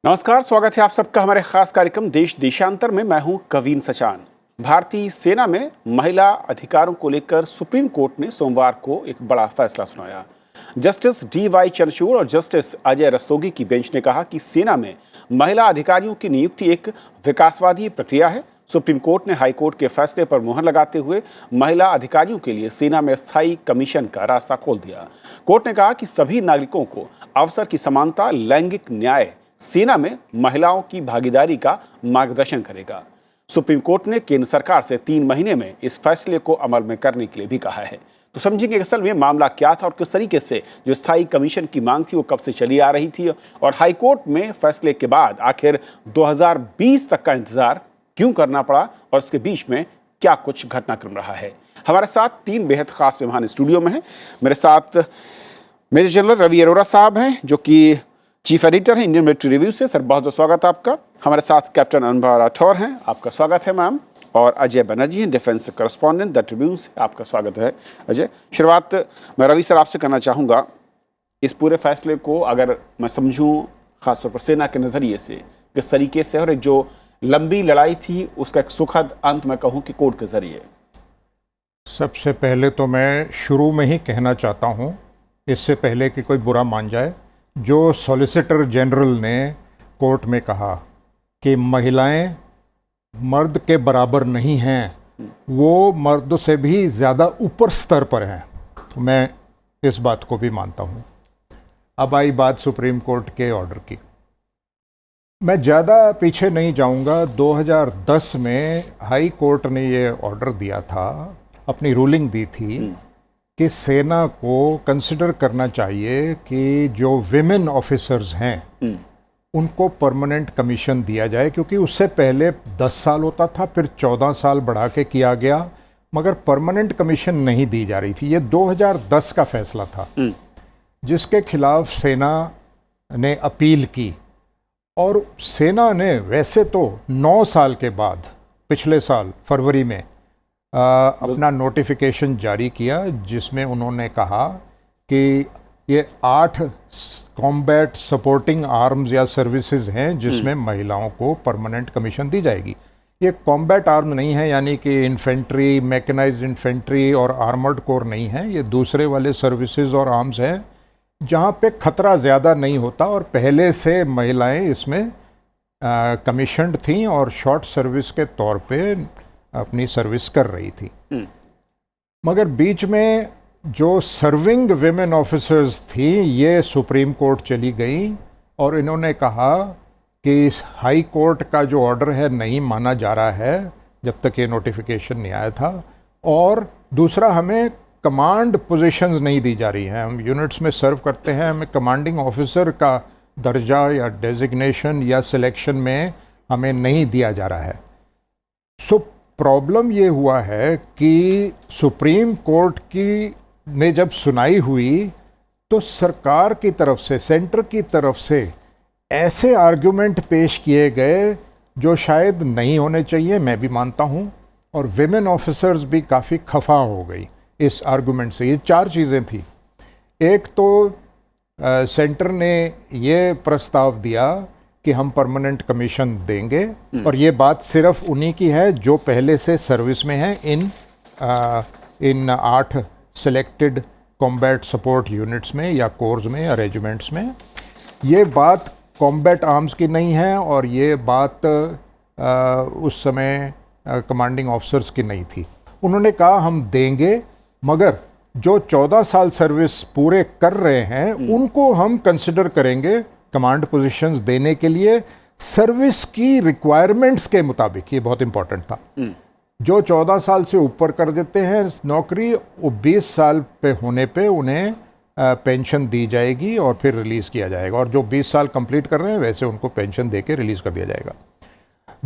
नमस्कार, स्वागत है आप सबका हमारे खास कार्यक्रम देश देशांतर में। मैं हूं कवीन सचान। भारतीय सेना में महिला अधिकारों को लेकर सुप्रीम कोर्ट ने सोमवार को एक बड़ा फैसला सुनाया। Justice D.Y.. चंद्रचूड़ और जस्टिस अजय रस्तोगी की बेंच ने कहा कि सेना में महिला अधिकारियों की नियुक्ति एक विकासवादी प्रक्रिया है। सुप्रीम कोर्ट ने हाई कोर्ट के फैसले पर मुहर लगाते हुए महिला अधिकारियों के लिए सेना में स्थायी कमीशन का रास्ता खोल दिया। कोर्ट ने कहा कि सभी नागरिकों को अवसर की समानता, लैंगिक न्याय सेना में महिलाओं की भागीदारी का मार्गदर्शन करेगा। सुप्रीम कोर्ट ने केंद्र सरकार से 3 महीने में इस फैसले को अमल में करने के लिए भी कहा है। तो समझेंगे असल में मामला क्या था और किस तरीके से जो स्थायी कमीशन की मांग थी वो कब से चली आ रही थी और हाईकोर्ट में फैसले के बाद आखिर 2020 तक का इंतजार क्यों करना पड़ा और इसके बीच में क्या कुछ घटनाक्रम रहा है। हमारे साथ 3 बेहद खास मेहमान स्टूडियो में हैं। मेरे साथ मेजर जनरल रवि अरोरा साहब हैं जो कि चीफ एडिटर हैं इंडियन मिलिट्री रिव्यू से। सर, बहुत बहुत स्वागत है आपका। हमारे साथ कैप्टन अनुभव राठौर हैं, आपका स्वागत है मैम। और अजय बनर्जी हैं, डिफेंस करस्पॉन्डेंट द ट्रिब्यून से, आपका स्वागत है अजय। शुरुआत मैं रवि सर आपसे करना चाहूँगा। इस पूरे फैसले को अगर मैं समझूँ खासतौर पर सेना के नज़रिए से किस तरीके से, और एक जो लंबी लड़ाई थी उसका एक सुखद अंत मैं कहूँ कि कोर्ट के जरिए। सबसे पहले तो मैं शुरू में ही कहना चाहता हूँ, इससे पहले कि कोई बुरा मान जाए, जो सॉलिसिटर जनरल ने कोर्ट में कहा कि महिलाएं मर्द के बराबर नहीं हैं, वो मर्द से भी ज़्यादा ऊपर स्तर पर हैं, तो मैं इस बात को भी मानता हूँ। अब आई बात सुप्रीम कोर्ट के ऑर्डर की। मैं ज़्यादा पीछे नहीं जाऊँगा। 2010 में हाई कोर्ट ने ये ऑर्डर दिया था, अपनी रूलिंग दी थी कि सेना को कंसिडर करना चाहिए कि जो विमेन ऑफिसर्स हैं उनको परमानेंट कमीशन दिया जाए, क्योंकि उससे पहले 10 साल होता था, फिर 14 साल बढ़ा के किया गया, मगर परमानेंट कमीशन नहीं दी जा रही थी। ये 2010 का फैसला था जिसके खिलाफ सेना ने अपील की, और सेना ने वैसे तो 9 साल के बाद पिछले साल फरवरी में अपना नोटिफिकेशन जारी किया, जिसमें उन्होंने कहा कि ये 8 कॉम्बैट सपोर्टिंग आर्म्स या सर्विसेज हैं जिसमें महिलाओं को परमानेंट कमीशन दी जाएगी। ये कॉम्बैट आर्म नहीं है, यानी कि इन्फेंट्री, मैकेनाइज्ड इन्फेंट्री और आर्मर्ड कोर नहीं है। ये दूसरे वाले सर्विसेज और आर्म्स हैं जहाँ पे खतरा ज़्यादा नहीं होता, और पहले से महिलाएं इसमें कमीशन्ड थीं और शॉर्ट सर्विस के तौर पे अपनी सर्विस कर रही थी। मगर बीच में जो सर्विंग विमेन ऑफिसर्स थी, ये सुप्रीम कोर्ट चली गई और इन्होंने कहा कि हाई कोर्ट का जो ऑर्डर है नहीं माना जा रहा है जब तक ये नोटिफिकेशन नहीं आया था, और दूसरा हमें कमांड पोजीशंस नहीं दी जा रही हैं। हम यूनिट्स में सर्व करते हैं, हमें कमांडिंग ऑफिसर का दर्जा या डेजिग्नेशन या सिलेक्शन में हमें नहीं दिया जा रहा है। सो प्रॉब्लम ये हुआ है कि सुप्रीम कोर्ट की ने जब सुनाई हुई तो सरकार की तरफ से, सेंटर की तरफ से ऐसे आर्गुमेंट पेश किए गए जो शायद नहीं होने चाहिए, मैं भी मानता हूँ, और विमेन ऑफिसर्स भी काफ़ी खफा हो गई इस आर्गुमेंट से। ये 4 चीज़ें थी। एक तो सेंटर ने ये प्रस्ताव दिया कि हम परमानेंट कमीशन देंगे, और ये बात सिर्फ उन्हीं की है जो पहले से सर्विस में हैं इन 8 सिलेक्टेड कॉम्बैट सपोर्ट यूनिट्स में या कोर्स में या रेजिमेंट्स में। ये बात कॉम्बैट आर्म्स की नहीं है, और ये बात उस समय कमांडिंग ऑफिसर्स की नहीं थी। उन्होंने कहा हम देंगे, मगर जो 14 साल सर्विस पूरे कर रहे हैं उनको हम कंसिडर करेंगे कमांड पोजीशंस देने के लिए सर्विस की रिक्वायरमेंट्स के मुताबिक। ये बहुत इंपॉर्टेंट था। जो 14 साल से ऊपर कर देते हैं नौकरी, वो 20 साल पे होने पे उन्हें पेंशन दी जाएगी और फिर रिलीज़ किया जाएगा, और जो 20 साल कंप्लीट कर रहे हैं वैसे उनको पेंशन दे के रिलीज़ कर दिया जाएगा।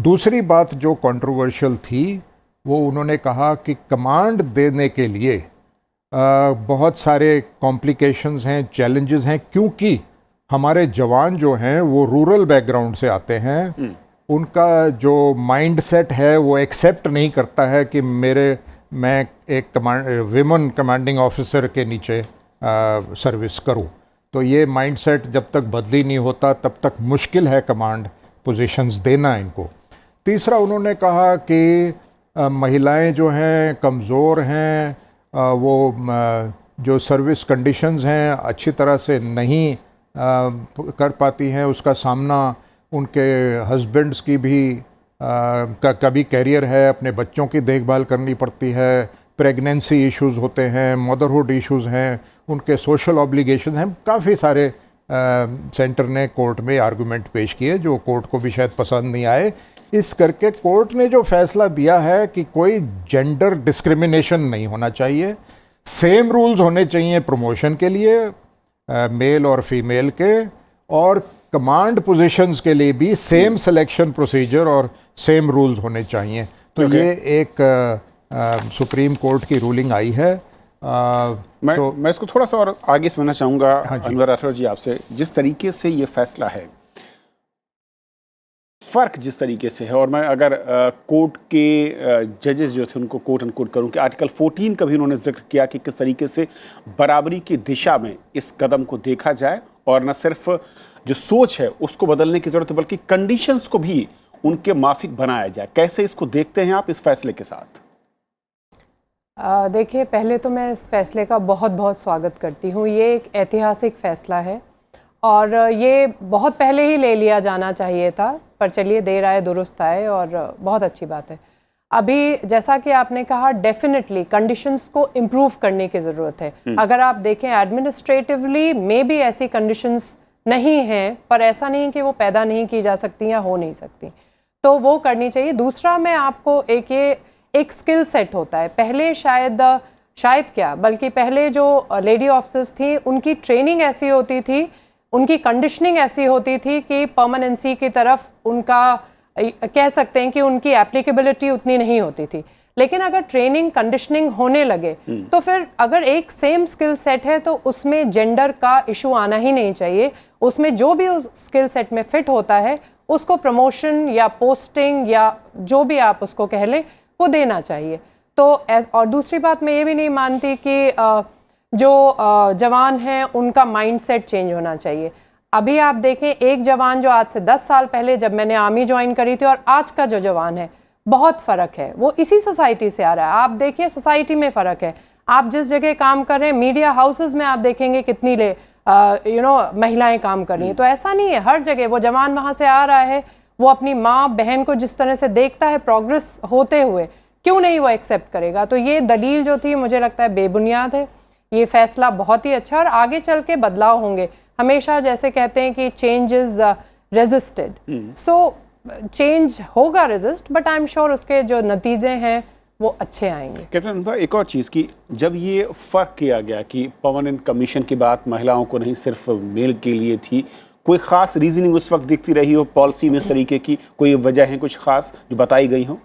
दूसरी बात जो कंट्रोवर्शियल थी, वो उन्होंने कहा कि कमांड देने के लिए बहुत सारे कॉम्प्लिकेशंस हैं, चैलेंजेस हैं, क्योंकि हमारे जवान जो हैं वो रूरल बैकग्राउंड से आते हैं। उनका जो माइंड सेट है वो एक्सेप्ट नहीं करता है कि मैं एक विमेन कमांडिंग ऑफिसर के नीचे सर्विस करूं। तो ये माइंडसेट जब तक बदली नहीं होता तब तक मुश्किल है कमांड पोजीशंस देना इनको। तीसरा उन्होंने कहा कि महिलाएं जो हैं कमज़ोर हैं, वो जो सर्विस कंडीशंस हैं अच्छी तरह से नहीं कर पाती हैं, उसका सामना उनके हस्बैंड्स की भी कभी कैरियर है, अपने बच्चों की देखभाल करनी पड़ती है, प्रेगनेंसी इश्यूज़ होते हैं, मदरहुड इश्यूज़ हैं, उनके सोशल ऑब्लिगेशन हैं। काफ़ी सारे सेंटर ने कोर्ट में आर्गूमेंट पेश किए जो कोर्ट को भी शायद पसंद नहीं आए। इस करके कोर्ट ने जो फैसला दिया है कि कोई जेंडर डिस्क्रिमिनेशन नहीं होना चाहिए, सेम रूल्स होने चाहिए प्रमोशन के लिए मेल और फीमेल के, और कमांड पोजीशंस के लिए भी सेम सिलेक्शन प्रोसीजर और सेम रूल्स होने चाहिए। तो ये एक सुप्रीम कोर्ट की रूलिंग आई है। मैं इसको थोड़ा सा और आगे समझना चाहूँगा अनवर राठौर जी आपसे। जिस तरीके से ये फैसला है, फ़र्क जिस तरीके से है, और मैं अगर कोर्ट के जजेस जो थे उनको कोट एंड कोट करूँ कि आर्टिकल 14 का भी उन्होंने जिक्र किया कि किस तरीके से बराबरी की दिशा में इस कदम को देखा जाए, और न सिर्फ जो सोच है उसको बदलने की ज़रूरत है बल्कि कंडीशंस को भी उनके माफिक बनाया जाए। कैसे इसको देखते हैं आप इस फैसले के साथ? देखिए, पहले तो मैं इस फैसले का बहुत बहुत स्वागत करती हूँ। ये एक ऐतिहासिक फ़ैसला है और ये बहुत पहले ही ले लिया जाना चाहिए था, पर चलिए देर आए दुरुस्त आए, और बहुत अच्छी बात है। अभी जैसा कि आपने कहा, डेफिनेटली कंडीशंस को इम्प्रूव करने की ज़रूरत है। अगर आप देखें एडमिनिस्ट्रेटिवली में भी ऐसी कंडीशंस नहीं हैं, पर ऐसा नहीं कि वो पैदा नहीं की जा सकती या हो नहीं सकती, तो वो करनी चाहिए। दूसरा, मैं आपको एक स्किल सेट होता है। पहले शायद क्या बल्कि पहले जो लेडी ऑफिसर्स थी उनकी ट्रेनिंग ऐसी होती थी, उनकी कंडीशनिंग ऐसी होती थी कि परमानेंसी की तरफ उनका कह सकते हैं कि उनकी एप्लीकेबिलिटी उतनी नहीं होती थी। लेकिन अगर ट्रेनिंग कंडीशनिंग होने लगे तो फिर अगर एक सेम स्किल सेट है तो उसमें जेंडर का इशू आना ही नहीं चाहिए। उसमें जो भी उस स्किल सेट में फिट होता है उसको प्रमोशन या पोस्टिंग या जो भी आप उसको कह लें वो देना चाहिए। तो और दूसरी बात, मैं ये भी नहीं मानती कि जो जवान हैं उनका माइंडसेट चेंज होना चाहिए। अभी आप देखें, एक जवान जो आज से 10 साल पहले जब मैंने आर्मी ज्वाइन करी थी और आज का जो जवान है, बहुत फ़र्क है। वो इसी सोसाइटी से आ रहा है। आप देखिए, सोसाइटी में फ़र्क है। आप जिस जगह काम कर रहे हैं, मीडिया हाउसेस में आप देखेंगे कितनी महिलाएं काम कर रही हैं। तो ऐसा नहीं है, हर जगह वो जवान वहाँ से आ रहा है, वो अपनी माँ बहन को जिस तरह से देखता है प्रोग्रेस होते हुए, क्यों नहीं वो एक्सेप्ट करेगा? तो ये दलील जो थी मुझे लगता है बेबुनियाद है। ये फैसला बहुत ही अच्छा, और आगे चल के बदलाव होंगे। हमेशा जैसे कहते हैं कि change is resisted, so change होगा resist, but I am sure उसके जो नतीजे हैं वो अच्छे आएंगे। कैप्टन भाई, एक और चीज़ की, जब ये फ़र्क किया गया कि परमानेंट कमीशन की बात महिलाओं को नहीं सिर्फ मेल के लिए थी, कोई ख़ास रीजनिंग उस वक्त दिखती रही हो पॉलिसी में इस तरीके की? कोई वजह है कुछ ख़ास जो बताई गई हो?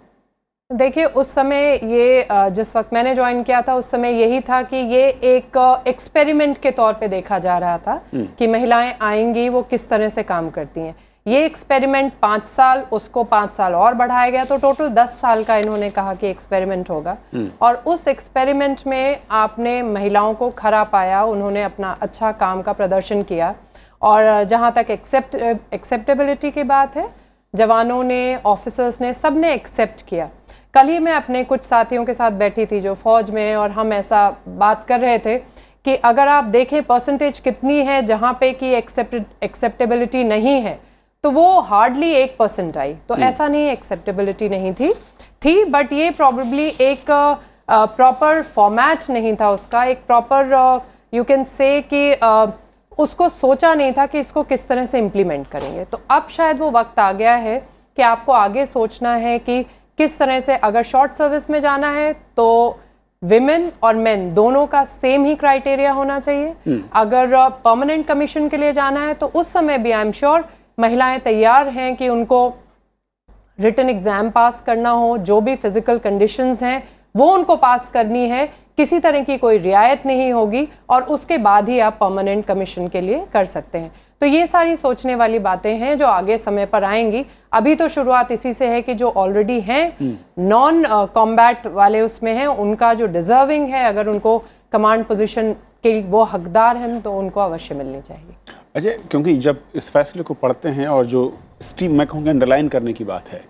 देखिए, उस समय ये जिस वक्त मैंने ज्वाइन किया था उस समय यही था कि ये एक एक्सपेरिमेंट के तौर पे देखा जा रहा था कि महिलाएं आएंगी वो किस तरह से काम करती हैं। ये एक्सपेरिमेंट 5 साल, उसको 5 साल और बढ़ाया गया, तो टोटल 10 साल का इन्होंने कहा कि एक्सपेरिमेंट होगा। और उस एक्सपेरिमेंट में आपने महिलाओं को खरा पाया, उन्होंने अपना अच्छा काम का प्रदर्शन किया। और जहाँ तक एक्सेप्टेबिलिटी की बात है, जवानों ने, ऑफिसर्स ने, सब ने एक्सेप्ट किया। कल ही मैं अपने कुछ साथियों के साथ बैठी थी जो फौज में हैं, और हम ऐसा बात कर रहे थे कि अगर आप देखें परसेंटेज कितनी है जहाँ पे कि एक्सेप्टेबिलिटी नहीं है, तो वो हार्डली 1% आई। तो ऐसा नहीं एक्सेप्टेबिलिटी नहीं थी, बट ये प्रॉबेबली एक प्रॉपर फॉर्मेट नहीं था उसका, एक प्रॉपर यू कैन से कि उसको सोचा नहीं था कि इसको किस तरह से इम्प्लीमेंट करेंगे। तो अब शायद वो वक्त आ गया है कि आपको आगे सोचना है कि किस तरह से, अगर शॉर्ट सर्विस में जाना है तो विमेन और मेन दोनों का सेम ही क्राइटेरिया होना चाहिए। अगर परमानेंट कमीशन के लिए जाना है तो उस समय भी आई एम श्योर महिलाएं तैयार हैं कि उनको रिटन एग्जाम पास करना हो, जो भी फिजिकल कंडीशंस हैं वो उनको पास करनी है, किसी तरह की कोई रियायत नहीं होगी, और उसके बाद ही आप परमानेंट कमीशन के लिए कर सकते हैं। तो ये सारी सोचने वाली बातें हैं जो आगे समय पर आएंगी। अभी तो शुरुआत इसी से है कि जो ऑलरेडी हैं नॉन कॉम्बैट वाले उसमें हैं, उनका जो डिजर्विंग है, अगर उनको कमांड पोजीशन कि वो हकदार हैं तो उनको अवश्य मिलनी चाहिए। अजय, क्योंकि जब इस फैसले को पढ़ते हैं और जो स्टीम मैं कहूँगा अंडरलाइन करने की बात है,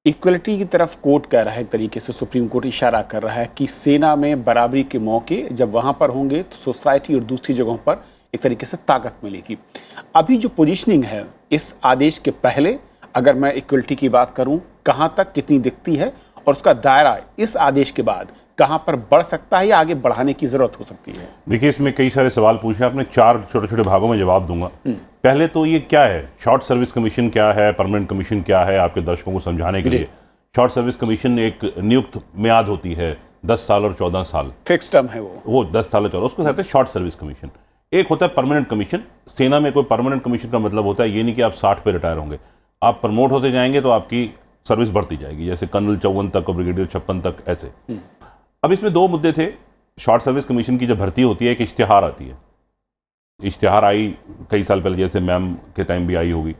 इक्वलिटी की तरफ कोर्ट कह रहा है, एक तरीके से सुप्रीम कोर्ट इशारा कर रहा है कि सेना में बराबरी के मौके जब वहाँ पर होंगे तो सोसाइटी और दूसरी जगहों पर एक तरीके से ताकत मिलेगी। अभी जो पोजीशनिंग है इस आदेश के पहले, अगर मैं इक्वलिटी की बात करूं, कहां तक कितनी दिखती है और उसका दायरा इस आदेश के बाद कहां पर बढ़ सकता है या आगे बढ़ाने की जरूरत हो सकती है? देखिए, इसमें कई सारे सवाल पूछे आपने, 4 छोटे छोटे भागों में जवाब दूंगा। पहले तो ये क्या है, शॉर्ट सर्विस कमीशन क्या है, परमानेंट कमीशन क्या है, आपके दर्शकों को समझाने के लिए। शॉर्ट सर्विस कमीशन एक नियुक्त म्याद होती है 10 साल और 14 साल, फिक्स टर्म है वो 10 साल और 14, उसको कहते हैं शॉर्ट सर्विस कमीशन। एक होता है परमानेंट कमीशन। सेना में कोई परमानेंट कमीशन का मतलब होता है ये नहीं कि आप 60 पे रिटायर होंगे, आप प्रमोट होते जाएंगे तो आपकी सर्विस बढ़ती जाएगी, जैसे कर्नल 54 तक और ब्रिगेडियर 56 तक, ऐसे। अब इसमें 2 मुद्दे थे। शॉर्ट सर्विस कमीशन की जब भर्ती होती है, एक इश्तिहार आती है, इश्तिहार आई कई साल पहले, जैसे मैम के टाइम भी आई होगी,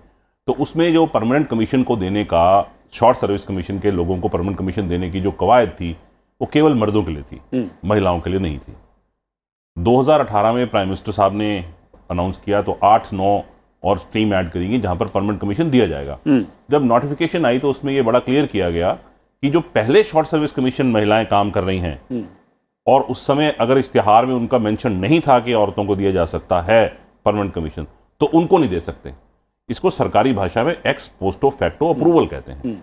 तो उसमें जो परमानेंट कमीशन को देने का, शॉर्ट सर्विस कमीशन के लोगों को परमानेंट कमीशन देने की जो कवायद थी वो केवल मर्दों के लिए थी, महिलाओं के लिए नहीं थी। 2018 में प्राइम मिनिस्टर साहब ने अनाउंस किया तो 8-9 और स्ट्रीम ऐड करेंगे जहां पर परमानेंट कमीशन दिया जाएगा। जब नोटिफिकेशन आई तो उसमें यह बड़ा क्लियर किया गया कि जो पहले शॉर्ट सर्विस कमीशन महिलाएं काम कर रही हैं और उस समय अगर इश्तिहार में उनका मेंशन नहीं था कि औरतों को दिया जा सकता है परमानेंट कमीशन, तो उनको नहीं दे सकते। इसको सरकारी भाषा में एक्स पोस्टो फैक्टो अप्रूवल कहते हैं।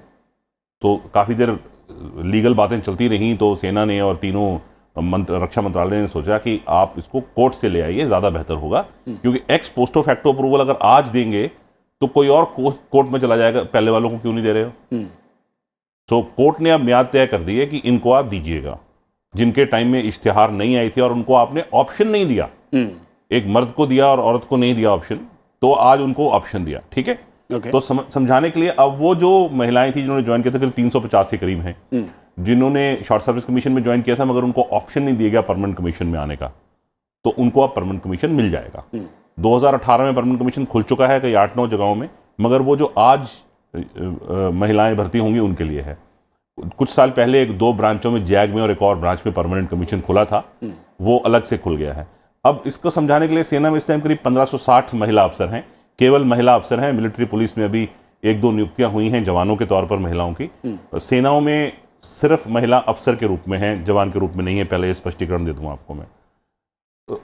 तो काफी देर लीगल बातें चलती रहीं, तो सेना ने और तीनों रक्षा मंत्रालय ने सोचा कि आप इसको कोर्ट से ले आइए, ज्यादा बेहतर होगा, क्योंकि एक्स पोस्टो फैक्टो अप्रूवल अगर आज देंगे तो कोई और कोर्ट में चला जाएगा, पहले वालों को क्यों नहीं दे रहे हो। तो कोर्ट ने अब म्याद तय कर दी है कि इनको आप दीजिएगा, जिनके टाइम में इश्तिहार नहीं आई थी और उनको आपने ऑप्शन नहीं दिया, एक मर्द को दिया और औरत को नहीं दिया ऑप्शन, तो आज उनको ऑप्शन दिया, ठीक है। तो समझाने के लिए, अब वो जो महिलाएं थी जिन्होंने ज्वाइन किया था, करीब 350 के करीब हैं, जिन्होंने शॉर्ट सर्विस कमीशन में ज्वाइन किया था मगर उनको ऑप्शन नहीं दिया गया परमानेंट कमीशन में आने का, तो उनको अब परमानेंट कमीशन मिल जाएगा। 2018 में परमानेंट कमीशन खुल चुका है कई 8-9 जगहों में, मगर वो जो आज महिलाएं भर्ती होंगी उनके लिए है। कुछ साल पहले 2 ब्रांचों में, जैग में और एक और ब्रांच में परमानेंट कमीशन खुला था, वो अलग से खुल गया है। अब इसको समझाने के लिए सेना में इस टाइम करीब 1560 महिला अफसर हैं, केवल महिला अफसर हैं। मिलिट्री पुलिस में अभी 1-2 नियुक्तियां हुई हैं जवानों के तौर पर महिलाओं की। सेनाओं में सिर्फ महिला अफसर के रूप में है, जवान के रूप में नहीं है, पहले स्पष्टीकरण दे दूं आपको मैं।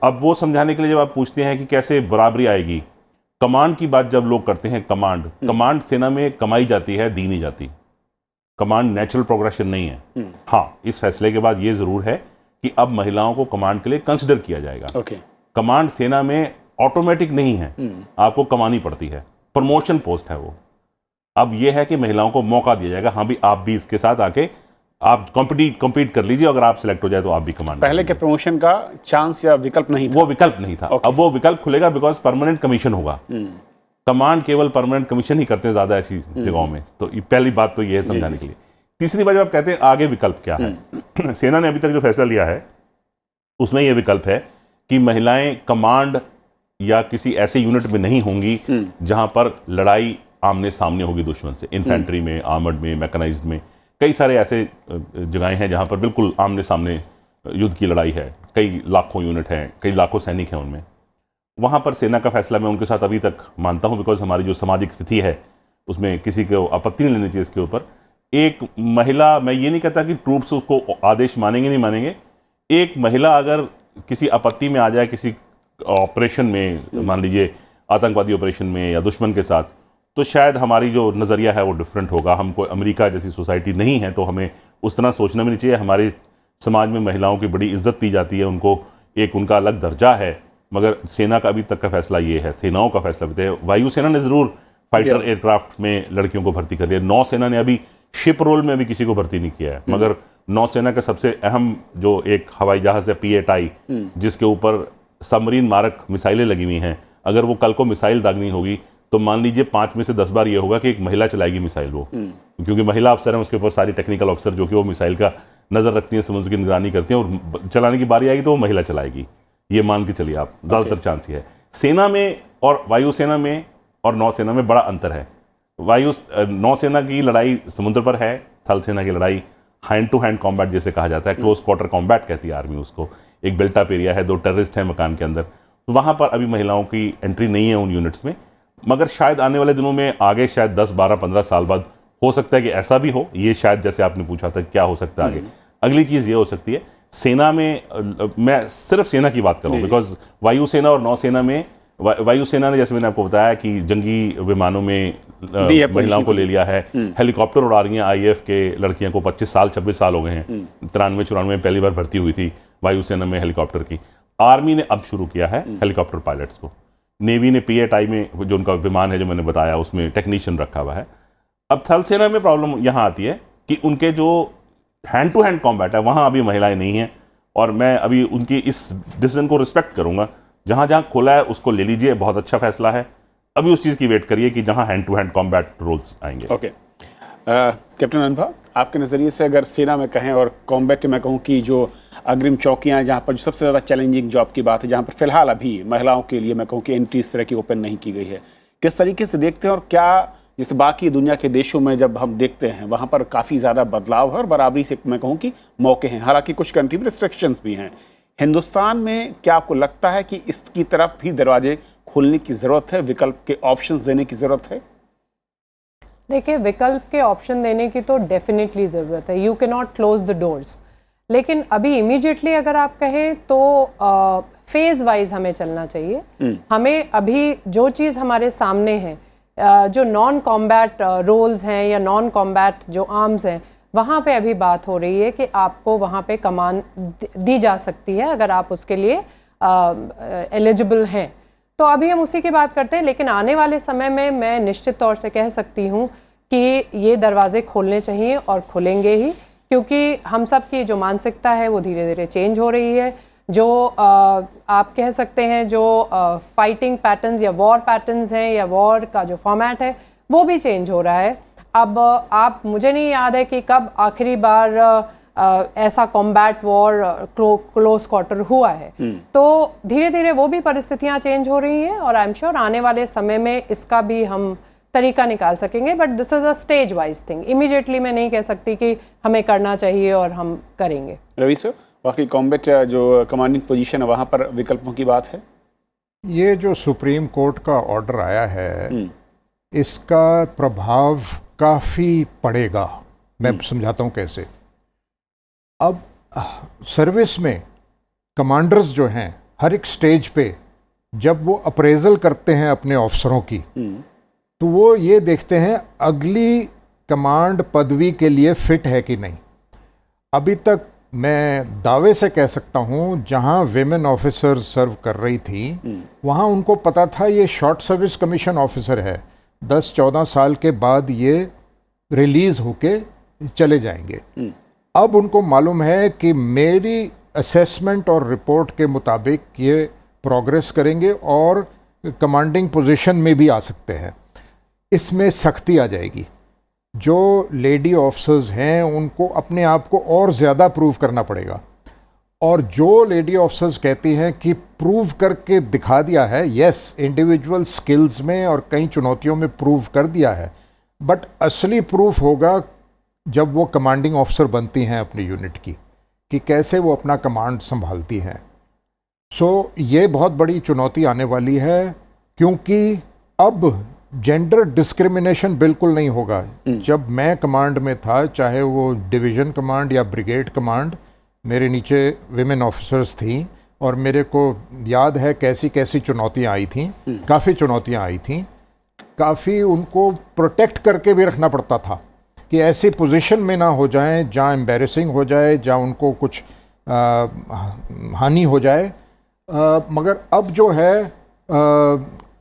अब वो समझाने के लिए जब आप पूछते हैं कि कैसे बराबरी आएगी, कमांड की बात जब लोग करते हैं, कमांड सेना में कमाई जाती है, दी नहीं जाती। कमांड नेचुरल प्रोग्रेशन नहीं है। हाँ, इस फैसले के बाद ये जरूर है कि अब महिलाओं को कमांड के लिए कंसिडर किया जाएगा। कमांड सेना में ऑटोमेटिक नहीं है, आपको कमानी पड़ती है, प्रमोशन पोस्ट है वो। अब ये है कि महिलाओं को मौका दिया जाएगा, हाँ भी आप भी इसके साथ आके आप कॉम्पीट कर लीजिए, अगर आप सिलेक्ट हो जाए तो आप भी कमांड। पहले के प्रमोशन का चांस या विकल्प नहीं था, वो विकल्प नहीं था। अब वो विकल्प खुलेगा, बिकॉज परमानेंट कमीशन होगा। कमांड केवल परमानेंट कमीशन ही करते हैं ज्यादा ऐसी जगहों में। तो पहली बात तो ये है समझाने के लिए। तीसरी बात, जब आप कहते हैं आगे विकल्प क्या है, सेना ने अभी तक जो फैसला लिया है उसमें यह विकल्प है कि महिलाएं कमांड या किसी ऐसे यूनिट में नहीं होंगी जहां पर लड़ाई आमने सामने होगी दुश्मन से। इन्फेंट्री में, आर्मर्ड में, मैकेनाइज्ड में, कई सारे ऐसे जगहें हैं जहां पर बिल्कुल आमने सामने युद्ध की लड़ाई है, कई लाखों यूनिट हैं, कई लाखों सैनिक हैं उनमें। वहां पर सेना का फैसला मैं उनके साथ अभी तक मानता हूं, बिकॉज हमारी जो सामाजिक स्थिति है उसमें किसी को आपत्ति नहीं लेनी चाहिए इसके ऊपर। एक महिला, मैं ये नहीं कहता कि ट्रूप्स उसको आदेश मानेंगे नहीं मानेंगे, एक महिला अगर किसी आपत्ति में आ जाए, किसी ऑपरेशन में, मान लीजिए आतंकवादी ऑपरेशन में या दुश्मन के साथ, तो शायद हमारी जो नज़रिया है वो डिफरेंट होगा। हमको अमेरिका जैसी सोसाइटी नहीं है तो हमें उस तरह सोचना भी नहीं चाहिए। हमारे समाज में महिलाओं की बड़ी इज्जत दी जाती है, उनको एक उनका अलग दर्जा है। मगर सेना का अभी तक का फैसला ये है, सेनाओं का फैसला भी है। वायुसेना ने ज़रूर फाइटर एयरक्राफ्ट में लड़कियों को भर्ती कर लिया। नौसेना ने अभी शिप रोल में भी किसी को भर्ती नहीं किया है, मगर नौसेना का सबसे अहम जो एक हवाई जहाज है P-8I, जिसके ऊपर सबमरीन मारक मिसाइलें लगी हुई हैं, अगर वो कल को मिसाइल दागनी होगी तो मान लीजिए 5 में से 10 बार ये होगा कि एक महिला चलाएगी मिसाइल वो, क्योंकि महिला अफसर हैं, उसके ऊपर सारी टेक्निकल अफसर जो कि वो मिसाइल का नज़र रखती हैं, समुद्र की निगरानी करती हैं, और चलाने की बारी आएगी तो वो महिला चलाएगी। ये मान के चलिए आप, ज़्यादातर चांस ये है। सेना में और वायुसेना में और नौसेना में बड़ा अंतर है। नौसेना की लड़ाई समुद्र पर है, थल सेना की लड़ाई हैंड टू हैंड कॉम्बैट जैसे कहा जाता है, क्लोज क्वार्टर कॉम्बैट कहती है आर्मी उसको। एक बिल्ट-अप एरिया है, 2 टेररिस्ट हैं मकान के अंदर, तो वहाँ पर अभी महिलाओं की एंट्री नहीं है उन यूनिट्स में। मगर शायद आने वाले दिनों में आगे शायद 10, 12, 15 साल बाद हो सकता है कि ऐसा भी हो। ये शायद जैसे आपने पूछा था क्या हो सकता है आगे, अगली चीज़ ये हो सकती है सेना में, मैं सिर्फ सेना की बात करूँ बिकॉज वायुसेना और नौसेना में, वायुसेना ने जैसे मैंने आपको बताया कि जंगी विमानों में महिलाओं को ले लिया है, हेलीकॉप्टर उड़ा रही हैं आईएएफ के लड़कियों को, 25 साल 26 साल हो गए हैं, 93-94 में पहली बार भर्ती हुई थी वायुसेना में हेलीकॉप्टर की। आर्मी ने अब शुरू किया है हेलीकॉप्टर पायलट्स को। नेवी ने PATI में जो उनका विमान है जो मैंने बताया उसमें टेक्नीशियन रखा हुआ है। अब थल सेना में प्रॉब्लम यहाँ आती है कि उनके जो हैंड टू हैंड कॉम्बैट है वहाँ अभी महिलाएं नहीं हैं, और मैं अभी उनकी इस डिसीजन को रिस्पेक्ट करूँगा। जहाँ जहाँ खोला है उसको ले लीजिए, बहुत अच्छा फैसला है। अभी उस चीज़ की वेट करिए कि जहाँ hand to hand combat roles आएंगे। ओके कैप्टन अनुभव, आपके नज़रिए से अगर सेना में कहें और कॉम्बैट में कहूँ कि जो अग्रिम चौकियाँ हैं जहाँ पर जो सबसे ज़्यादा चैलेंजिंग जॉब की बात है, जहाँ पर फिलहाल अभी महिलाओं के लिए मैं कहूँ कि एंट्री इस तरह की ओपन नहीं की गई है, किस तरीके से देखते हैं और क्या जैसे बाकी दुनिया के देशों में जब हम देखते हैं वहाँ पर काफ़ी ज़्यादा बदलाव है और बराबरी से मैं कहूँ कि मौके हैं, हालांकि कुछ कंट्री में रिस्ट्रिक्शंस भी हैं। हिंदुस्तान में क्या आपको लगता है कि इसकी तरफ भी दरवाजे खोलने की ज़रूरत है, विकल्प के ऑप्शंस देने की ज़रूरत है? देखिए, विकल्प के ऑप्शन देने की तो डेफिनेटली ज़रूरत है, you can not close the doors. लेकिन अभी इमीडिएटली अगर आप कहें तो फेज़ वाइज हमें चलना चाहिए। हमें अभी जो चीज़ हमारे सामने है, जो नॉन कॉम्बैट रोल्स हैं या नॉन कॉम्बैट जो आर्म्स हैं, वहाँ पे अभी बात हो रही है कि आपको वहाँ पे कमान दी जा सकती है अगर आप उसके लिए एलिजिबल हैं। तो अभी हम उसी की बात करते हैं, लेकिन आने वाले समय में मैं निश्चित तौर से कह सकती हूँ कि ये दरवाजे खोलने चाहिए और खुलेंगे ही, क्योंकि हम सब की जो मानसिकता है वो धीरे धीरे चेंज हो रही है। जो आप कह सकते हैं जो फाइटिंग पैटर्न्स या वॉर पैटर्न्स हैं या वॉर का जो फॉर्मेट है वो भी चेंज हो रहा है। अब आप, मुझे नहीं याद है कि कब आखिरी बार ऐसा कॉम्बैट वॉर क्लोज क्वार्टर हुआ है। तो धीरे धीरे वो भी परिस्थितियां चेंज हो रही हैं और आई एम श्योर आने वाले समय में इसका भी हम तरीका निकाल सकेंगे, but this is a stage wise thing. Immediately मैं नहीं कह सकती कि हमें करना चाहिए और हम करेंगे। रवि सर, बाकी कॉम्बैट जो कमांडिंग पोजीशन है वहाँ पर विकल्पों की बात है? ये जो सुप्रीम कोर्ट का ऑर्डर आया है इसका प्रभाव काफ़ी पड़ेगा। मैं समझाता हूँ कैसे। अब सर्विस में कमांडर्स जो हैं हर एक स्टेज पे जब वो अप्रेजल करते हैं अपने अफसरों की, तो वो ये देखते हैं अगली कमांड पदवी के लिए फिट है कि नहीं। अभी तक मैं दावे से कह सकता हूँ जहाँ विमेन ऑफिसर सर्व कर रही थी वहाँ उनको पता था ये शॉर्ट सर्विस कमीशन ऑफिसर है, 10-14 साल के बाद ये रिलीज़ होके चले जाएंगे। अब उनको मालूम है कि मेरी असेसमेंट और रिपोर्ट के मुताबिक ये प्रोग्रेस करेंगे और कमांडिंग पोजीशन में भी आ सकते हैं। इसमें सख्ती आ जाएगी। जो लेडी ऑफिसर्स हैं उनको अपने आप को और ज़्यादा प्रूव करना पड़ेगा, और जो लेडी ऑफिसर्स कहती हैं कि प्रूव करके दिखा दिया है, यस इंडिविजुअल स्किल्स में और कई चुनौतियों में प्रूव कर दिया है, बट असली प्रूफ होगा जब वो कमांडिंग ऑफिसर बनती हैं अपनी यूनिट की, कि कैसे वो अपना कमांड संभालती हैं। सो ये बहुत बड़ी चुनौती आने वाली है, क्योंकि अब जेंडर डिस्क्रिमिनेशन बिल्कुल नहीं होगा। जब मैं कमांड में था, चाहे वो डिवीज़न कमांड या ब्रिगेड कमांड, मेरे नीचे विमेन ऑफिसर्स थी और मेरे को याद है कैसी कैसी चुनौतियाँ आई थी। काफ़ी चुनौतियाँ आई थी, काफ़ी उनको प्रोटेक्ट करके भी रखना पड़ता था कि ऐसी पोजीशन में ना हो जाएं जहाँ एम्बैरेसिंग हो जाए, जहाँ उनको कुछ हानि हो जाए। मगर अब जो है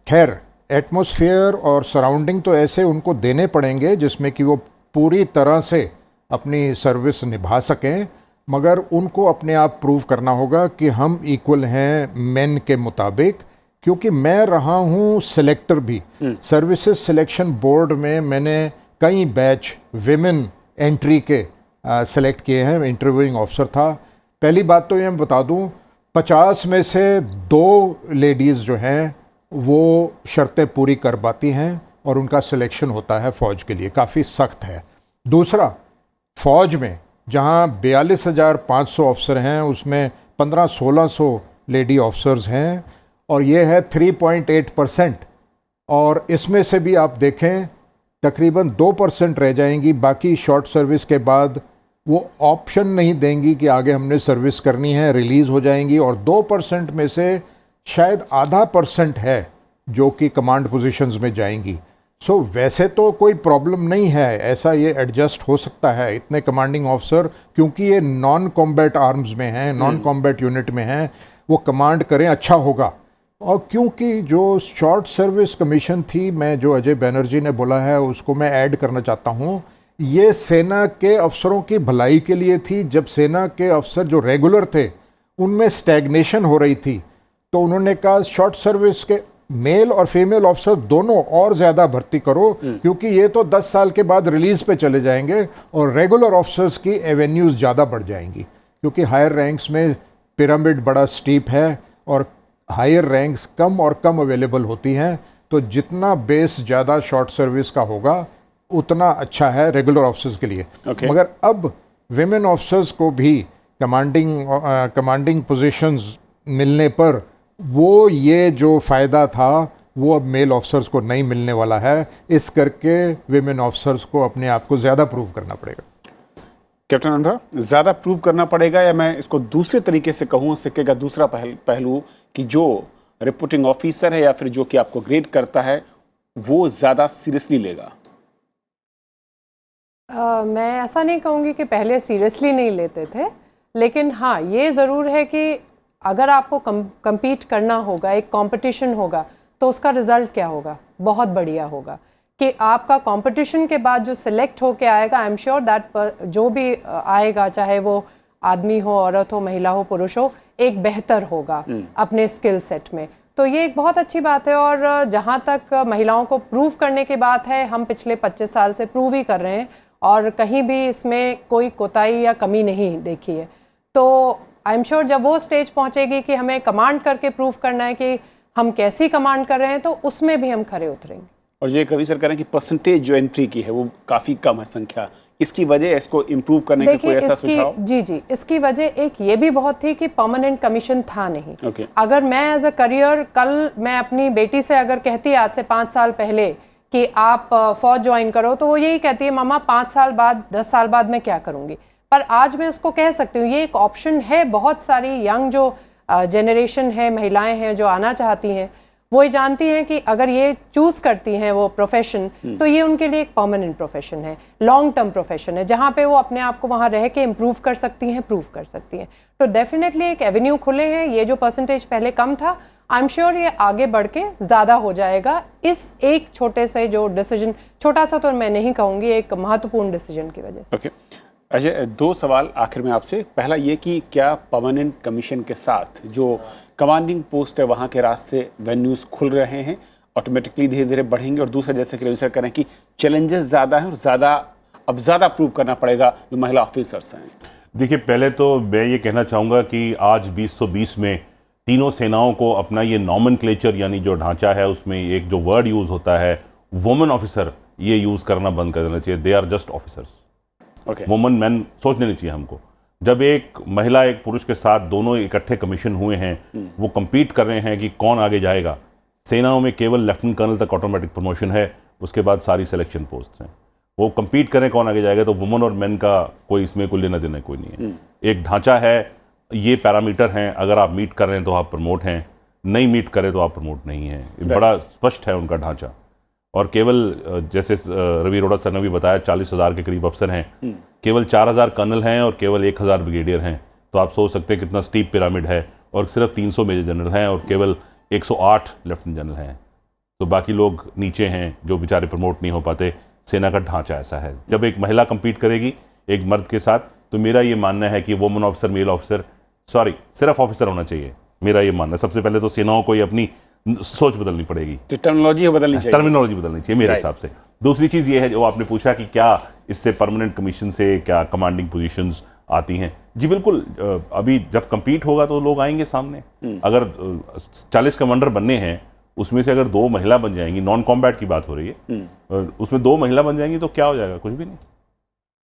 खैर एटमॉस्फेयर और सराउंडिंग तो ऐसे उनको देने पड़ेंगे जिसमें कि वो पूरी तरह से अपनी सर्विस निभा सकें, मगर उनको अपने आप प्रूव करना होगा कि हम इक्वल हैं मेन के मुताबिक। क्योंकि मैं रहा हूँ सिलेक्टर भी, सर्विसेज सिलेक्शन बोर्ड में मैंने कई बैच विमेन एंट्री के सेलेक्ट किए हैं, इंटरव्यूइंग ऑफिसर था। पहली बात तो ये मैं बता दूँ, 50 में से 2 लेडीज़ जो हैं वो शर्तें पूरी कर पाती हैं और उनका सिलेक्शन होता है फ़ौज के लिए, काफ़ी सख्त है। दूसरा, फ़ौज में जहाँ 42,500 अफसर हैं उसमें 1500-1600 लेडी ऑफिसर्स हैं और ये है 3.8%। और इसमें से भी आप देखें तकरीबन 2% रह जाएंगी, बाकी शॉर्ट सर्विस के बाद वो ऑप्शन नहीं देंगी कि आगे हमने सर्विस करनी है, रिलीज़ हो जाएंगी। और 2% में से शायद आधा % है जो कि कमांड पोजीशंस में जाएंगी। सो वैसे तो कोई प्रॉब्लम नहीं है, ऐसा ये एडजस्ट हो सकता है इतने कमांडिंग ऑफिसर, क्योंकि ये नॉन कॉम्बैट आर्म्स में हैं, नॉन कॉम्बैट यूनिट में हैं, वो कमांड करें अच्छा होगा। और क्योंकि जो शॉर्ट सर्विस कमीशन थी, मैं जो अजय बैनर्जी ने बोला है उसको मैं ऐड करना चाहता हूँ, ये सेना के अफसरों की भलाई के लिए थी। जब सेना के अफसर जो रेगुलर थे उनमें स्टैग्नेशन हो रही थी, तो उन्होंने कहा शॉर्ट सर्विस के मेल और फीमेल ऑफिसर दोनों और ज़्यादा भर्ती करो, क्योंकि ये तो 10 साल के बाद रिलीज़ पे चले जाएंगे और रेगुलर ऑफिसर्स की एवेन्यूज़ ज़्यादा बढ़ जाएंगी, क्योंकि हायर रैंक्स में पिरामिड बड़ा स्टीप है और हायर रैंक्स कम और कम अवेलेबल होती हैं। तो जितना बेस ज़्यादा शॉर्ट सर्विस का होगा उतना अच्छा है रेगुलर ऑफिसर्स के लिए। मगर अब विमेन ऑफिसर्स को भी कमांडिंग पोजीशंस मिलने पर वो ये जो फ़ायदा था वो अब मेल ऑफिसर्स को नहीं मिलने वाला है। इस करके विमेन ऑफिसर्स को अपने आप को ज़्यादा प्रूव करना पड़ेगा। कैप्टन अनुभा, ज़्यादा प्रूव करना पड़ेगा, या मैं इसको दूसरे तरीके से कहूँ, सिक्के का दूसरा पहलू कि जो रिपोर्टिंग ऑफिसर है या फिर जो कि आपको ग्रेड करता है वो ज़्यादा सीरियसली लेगा? मैं ऐसा नहीं कहूँगी कि पहले सीरियसली नहीं लेते थे, लेकिन हाँ ये ज़रूर है कि अगर आपको compete करना होगा, एक कंपटीशन होगा, तो उसका रिज़ल्ट क्या होगा? बहुत बढ़िया होगा कि आपका कंपटीशन के बाद जो सिलेक्ट होके आएगा, आई एम श्योर दैट जो भी आएगा, चाहे वो आदमी हो, औरत हो, महिला हो, पुरुष हो, एक बेहतर होगा अपने स्किल सेट में। तो ये एक बहुत अच्छी बात है। और जहाँ तक महिलाओं को प्रूव करने की बात है, हम पिछले 25 साल से प्रूव ही कर रहे हैं और कहीं भी इसमें कोई कोताही या कमी नहीं देखी है। तो आई एम श्योर जब वो स्टेज पहुंचेगी कि हमें कमांड करके प्रूव करना है कि हम कैसी कमांड कर रहे हैं, तो उसमें भी हम खरे उतरेंगे। और जो एक रवि सर कह रहे हैं कि परसेंटेज जो एंट्री की है वो काफ़ी कम है संख्या, इसकी वजह इसको इम्प्रूव करने का कोई ऐसा सुझाव? जी, इसकी वजह एक ये भी बहुत थी कि परमानेंट कमीशन था नहीं। Okay. अगर मैं एज अ करियर, कल मैं अपनी बेटी से अगर कहती आज से 5 साल पहले कि आप फौज ज्वाइन करो, तो वो यही कहती है मामा 5 साल बाद, 10 साल बाद मैं क्या करूँगी। पर आज मैं उसको कह सकती हूँ ये एक ऑप्शन है। बहुत सारी यंग जो जनरेशन है, महिलाएं हैं जो आना चाहती हैं, वो ये जानती हैं कि अगर ये चूज़ करती हैं वो प्रोफेशन, तो ये उनके लिए एक परमानेंट प्रोफेशन है, लॉन्ग टर्म प्रोफेशन है, जहाँ पे वो अपने आप को वहाँ रह के इम्प्रूव कर सकती हैं, प्रूव कर सकती हैं। तो डेफिनेटली एक एवेन्यू खुले हैं। ये जो परसेंटेज पहले कम था, आई एम श्योर ये आगे बढ़ के ज़्यादा हो जाएगा इस एक छोटे से जो डिसीजन, छोटा सा तो मैं नहीं कहूँगी, एक महत्वपूर्ण डिसीजन की वजह से। ओके अजय, 2 सवाल आखिर में आपसे। पहला ये कि क्या परमानेंट कमीशन के साथ जो कमांडिंग पोस्ट है वहाँ के रास्ते, वेन्यूज़ खुल रहे हैं, ऑटोमेटिकली धीरे धीरे बढ़ेंगे? और दूसरा, जैसे कि रवि सर करें कि चैलेंजेस ज़्यादा हैं और अब ज़्यादा प्रूव करना पड़ेगा जो महिला ऑफिसर्स हैं। देखिए, पहले तो मैं ये कहना चाहूँगा कि आज 2020 में तीनों सेनाओं को अपना ये नॉमेनक्लेचर यानी जो ढांचा है उसमें एक जो वर्ड यूज़ होता है वुमेन ऑफिसर, ये यूज़ करना बंद कर देना चाहिए। They are just officers. Women man सोचने नहीं चाहिए हमको। जब एक महिला एक पुरुष के साथ दोनों इकट्ठे कमीशन हुए हैं, वो compete कर रहे हैं कि कौन आगे जाएगा। सेनाओं में केवल लेफ्टिनेंट कर्नल तक ऑटोमेटिक प्रमोशन है, उसके बाद सारी सिलेक्शन पोस्ट हैं। वो compete करें कौन आगे जाएगा, तो वुमेन और मैन का कोई इसमें कोई लेना देना कोई नहीं है। एक ढांचा है, ये पैरामीटर हैं, अगर आप मीट कर रहे हैं तो आप प्रमोट हैं, नहीं मीट करें तो आप प्रमोट नहीं हैं। बड़ा स्पष्ट है उनका ढांचा। और केवल जैसे रवि अरोड़ा सर ने भी बताया 40,000 के करीब अफसर हैं, केवल 4,000 कर्नल हैं और केवल 1,000 ब्रिगेडियर हैं। तो आप सोच सकते हैं कितना स्टीप पिरामिड है। और सिर्फ 300 मेजर जनरल हैं और केवल 108 लेफ्टिनेंट जनरल हैं। तो बाकी लोग नीचे हैं जो बेचारे प्रमोट नहीं हो पाते। सेना का ढांचा ऐसा है। जब एक महिला compete करेगी एक मर्द के साथ, तो मेरा ये मानना है कि women officer, male officer, sorry सिर्फ ऑफिसर होना चाहिए। मेरा ये मानना है। सबसे पहले तो सेनाओं को ये अपनी सोच बदलनी पड़ेगी, तो टर्मिनोलॉजी बदलनी चाहिए, टर्मिनोलॉजी बदलनी चाहिए मेरे हिसाब से। दूसरी चीज़ ये है जो आपने पूछा कि क्या इससे परमानेंट कमीशन से क्या कमांडिंग पोजीशंस आती हैं। जी बिल्कुल। अभी जब compete होगा तो लोग आएंगे सामने। अगर 40 कमांडर बनने हैं, उसमें से अगर 2 महिला बन जाएंगी, नॉन कॉम्बैट की बात हो रही है, उसमें 2 महिला बन जाएंगी तो क्या हो जाएगा? कुछ भी नहीं।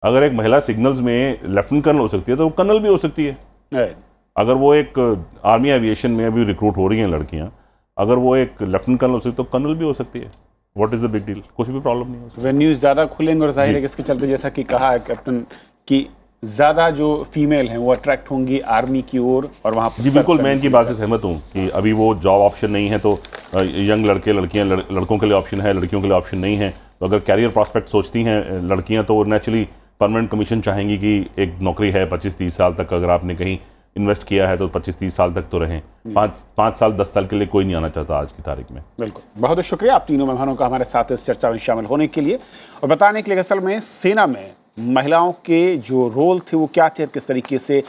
अगर एक महिला सिग्नल्स में लेफ्टिनेंट कर्नल हो सकती है तो वो कर्नल भी हो सकती है। अगर वो एक आर्मी एविएशन में अभी रिक्रूट हो रही हैं लड़कियां, अगर वो एक लेफ्टिनेंट कर्नल हो सकती है तो कर्नल भी हो सकती है। What is the big deal, कुछ भी प्रॉब्लम नहीं हो सकती। वेन्यूज ज़्यादा खुलेंगे और जाहिर है कि इसके चलते जैसा कि कहा है कैप्टन कि ज़्यादा जो फीमेल हैं वो अट्रैक्ट होंगी आर्मी की ओर और वहाँ पर जी serve बिल्कुल, करने मैं इनकी की बात से सहमत हूँ कि अभी वो जॉब ऑप्शन नहीं है, तो यंग लड़के लड़कियाँ लड़कों के लिए ऑप्शन है, लड़कियों के लिए ऑप्शन नहीं है। तो अगर कैरियर प्रॉस्पेक्ट सोचती हैं लड़कियाँ तो नेचुरली परमानेंट कमीशन चाहेंगी कि एक नौकरी है 25-30 साल तक, अगर आपने कहीं इन्वेस्ट किया है तो 25-30 साल तक तो रहें। 5 साल 10 साल के लिए कोई नहीं आना चाहता आज की तारीख में। बिल्कुल, बहुत बहुत शुक्रिया आप तीनों मेहमानों का हमारे साथ इस चर्चा में शामिल होने के लिए और बताने के लिए असल में सेना में महिलाओं के जो रोल थे वो क्या थे, किस तरीके से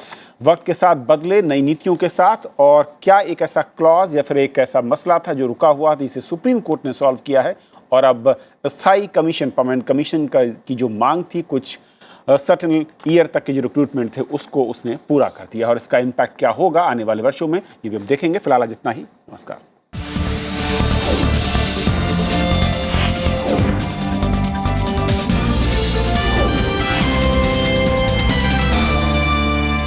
वक्त के साथ बदले नई नीतियों के साथ, और क्या एक ऐसा क्लॉज या फिर एक ऐसा मसला था जो रुका हुआ था जिसे सुप्रीम कोर्ट ने सॉल्व किया है और अब स्थायी कमीशन, परमानेंट कमीशन की जो मांग थी कुछ सर्टेन ईयर तक के जो रिक्रूटमेंट थे उसको उसने पूरा कर दिया और इसका इम्पैक्ट क्या होगा आने वाले वर्षों में ये भी हम देखेंगे। फिलहाल आज इतना ही, नमस्कार।